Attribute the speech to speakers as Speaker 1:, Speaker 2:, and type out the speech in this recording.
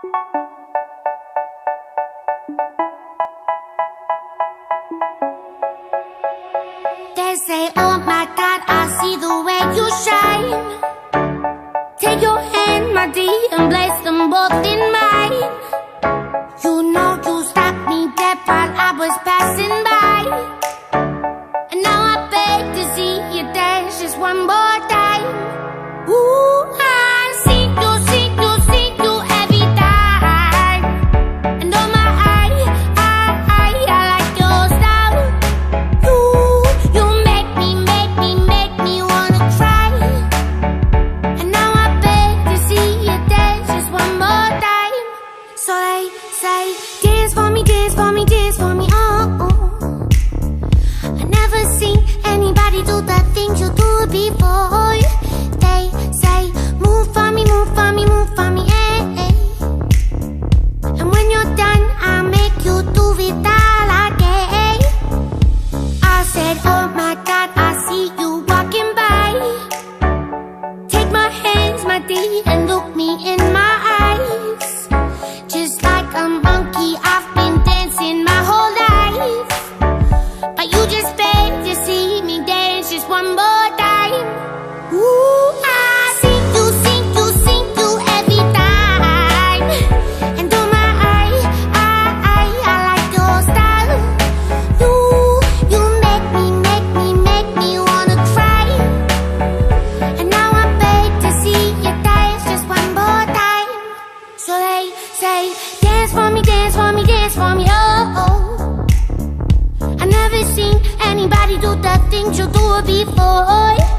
Speaker 1: They say, oh my God, I see the way you shine. Take your hand, my dear, and place them both in mine. You know you stopped me dead while I was passing by. And now I beg to see you dance just one more time. Ooh, I see you, see you, see you every time. And oh my, I like your style. You make me wanna cry. And now I beg to see you dance just one more time. So they say, dance for me, dance for me, dance for me, oh. I never seen anybody do the things you do before. They say, move for me, move for me, move for me, eh. And when you're done, I'll make you do it all again. I said, oh my God, I see you walking by. Take my hands, my dear, and look me in my eyes. Just like a monkey, I've been dancing my whole life. But you just beg to see me dance just one more time. Ooh, I see you, see you, see you every time. And oh my, I like your style. You make me wanna cry. And now I beg to see you dance just one more time. So they say, dance for me, dance for me, dance for me, oh. I never seen anybody do the things you do before.